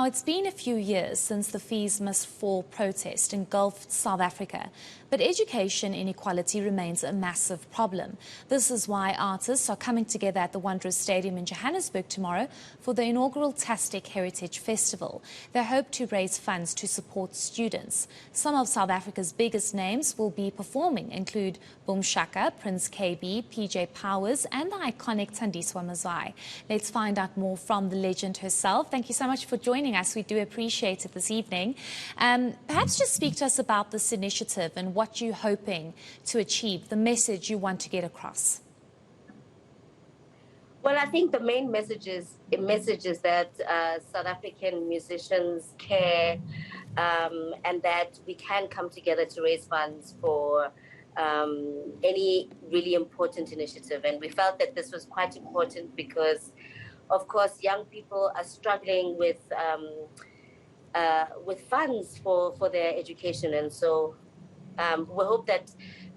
it's been a few years since the Fees Must Fall protest engulfed South Africa, but education inequality remains a massive problem. This is why artists are coming together at the Wanderers Stadium in Johannesburg tomorrow for the inaugural Tastic Heritage Festival. They hope to raise funds to support students. Some of South Africa's biggest names will be performing include Boom Shaka, Prince Kaybee, PJ Powers and the iconic Thandiswa Mazwai. Let's find out more from the legend herself. Thank you so much for joining us. We do appreciate it this evening. Perhaps just speak to us about this initiative and what you're hoping to achieve, the message you want to get across. Well, I think the main message is that South African musicians care and that we can come together to raise funds for any really important initiative. And we felt that this was quite important because, of course, young people are struggling with funds for their education. And so we hope that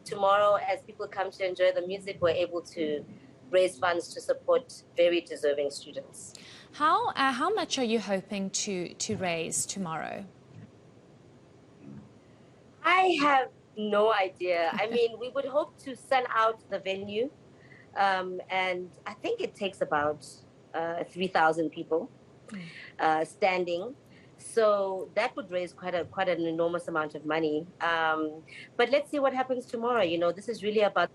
tomorrow, as people come to enjoy the music, we're able to raise funds to support very deserving students. How much are you hoping to raise tomorrow? I have no idea. I mean, we would hope to sell out the venue, and I think it takes about 3,000 people standing. So that would raise quite an enormous amount of money. But let's see what happens tomorrow. You know, this is really about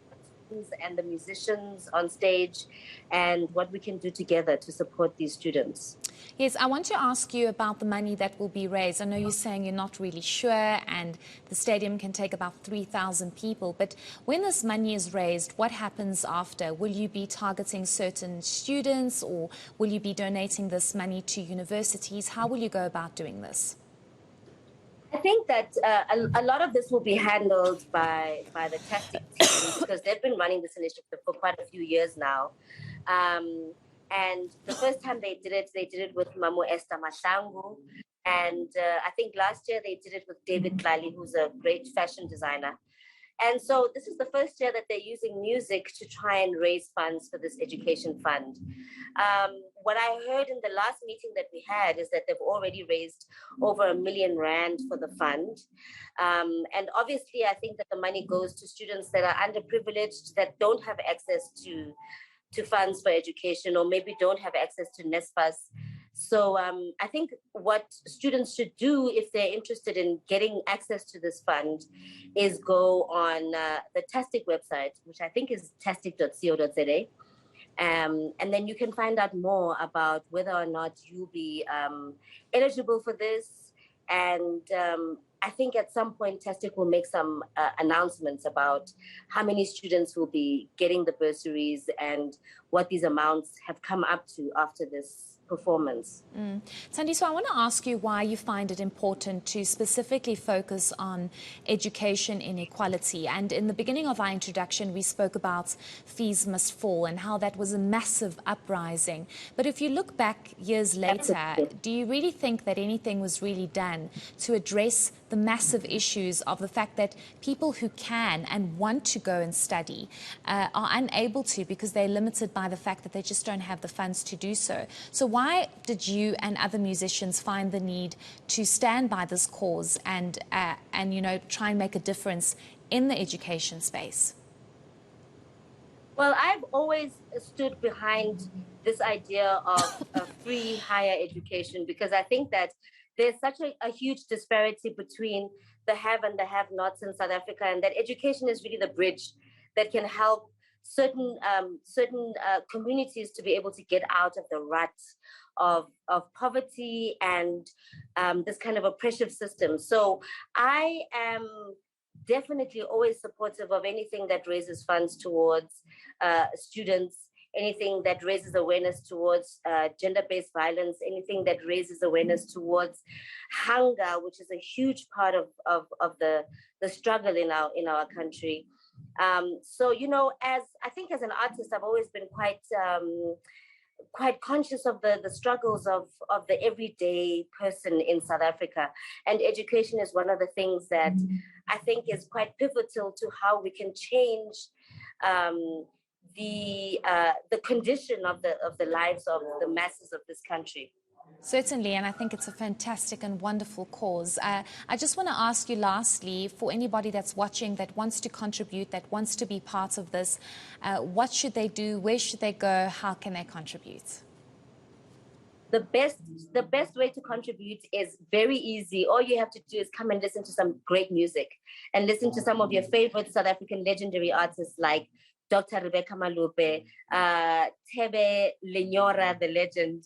and the musicians on stage and what we can do together to support these students. Yes, I want to ask you about the money that will be raised. I know you're saying you're not really sure and the stadium can take about 3,000 people, but when this money is raised, what happens after? Will you be targeting certain students or will you be donating this money to universities? How will you go about doing this? I think that a lot of this will be handled by the Tastic team because they've been running this initiative for quite a few years now. And the first time they did it with Mamu Esther Mahlangu. And I think last year they did it with David Tlali, who's a great fashion designer. And so this is the first year that they're using music to try and raise funds for this education fund. What I heard in the last meeting that we had is that they've already raised over R1 million for the fund. And obviously, I think that the money goes to students that are underprivileged, that don't have access to funds for education, or maybe don't have access to NSFAS. So I think what students should do if they're interested in getting access to this fund is go on the Tastic website, which I think is tastic.co.za. And then you can find out more about whether or not you'll be eligible for this. And I think at some point, Tastic will make some announcements about how many students will be getting the bursaries and what these amounts have come up to after this performance. Thandiswa, I want to ask you why you find it important to specifically focus on education inequality. And in the beginning of our introduction, we spoke about Fees Must Fall and how that was a massive uprising. But if you look back years later, do you really think that anything was really done to address the massive issues of the fact that people who can and want to go and study are unable to because they're limited by the fact that they just don't have the funds to do so? So why did you and other musicians find the need to stand by this cause and you know, try and make a difference in the education space? Well, I've always stood behind this idea of a free higher education because I think that there's such a huge disparity between the have and the have-nots in South Africa, and that education is really the bridge that can help certain communities to be able to get out of the rut of poverty and this kind of oppressive system. So I am definitely always supportive of anything that raises funds towards students, anything that raises awareness towards gender-based violence, anything that raises awareness towards hunger, which is a huge part of the struggle in our country. So, you know, as an artist, I've always been quite conscious of the struggles of the everyday person in South Africa. And education is one of the things that I think is quite pivotal to how we can change the condition of the lives of the masses of this country. Certainly, and I think it's a fantastic and wonderful cause. I just want to ask you lastly, for anybody that's watching that wants to contribute, that wants to be part of this, what should they do? Where should they go? How can they contribute? The best way to contribute is very easy. All you have to do is come and listen to some great music and listen to some of your favorite South African legendary artists like Dr. Rebecca Malube, Tebe Lenyora, the legend,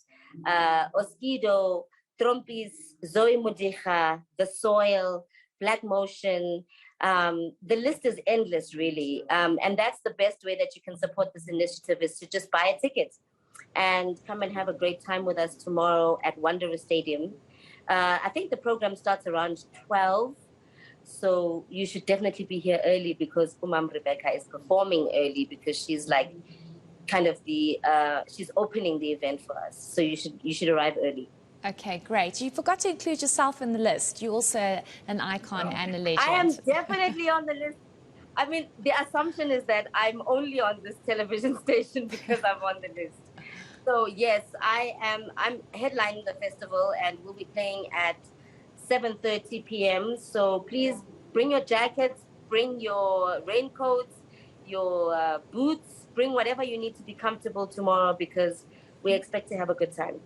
Oskido, Trompis, Zoe Mudicha, The Soil, Black Motion. The list is endless, really. And that's the best way that you can support this initiative, is to just buy a ticket and come and have a great time with us tomorrow at Wanderer Stadium. I think the program starts around 12. So you should definitely be here early, because Umam Rebecca is performing early, because she's like kind of she's opening the event for us. So you should arrive early. Okay, great. You forgot to include yourself in the list. You're also an icon and a legend. I am definitely on the list. I mean, the assumption is that I'm only on this television station because I'm on the list. So yes, I'm headlining the festival, and we'll be playing at 7:30 p.m. So please bring your jackets, bring your raincoats, your boots, bring whatever you need to be comfortable tomorrow, because we expect to have a good time.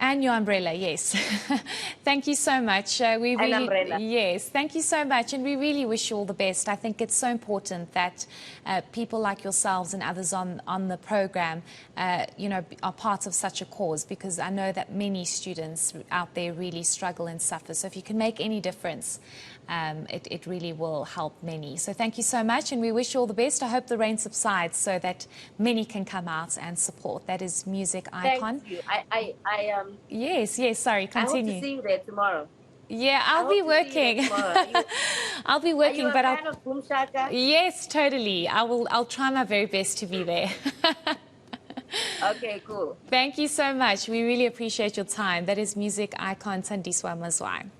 And your umbrella, yes. Thank you so much. We really, An umbrella. Yes, thank you so much. And we really wish you all the best. I think it's so important that people like yourselves and others on the program, are part of such a cause, because I know that many students out there really struggle and suffer. So if you can make any difference, it really will help many. So thank you so much, and we wish you all the best. I hope the rain subsides so that many can come out and support. That is Music Icon. Thank you. Yes, sorry, continue. I hope to see you there tomorrow. Yeah, I'll be working. I'll be working, but Are you a fan of Boom Shaka? Yes, totally. I'll try my very best to be there. Okay, cool. Thank you so much. We really appreciate your time. That is Music Icon Thandiswa Mazwai.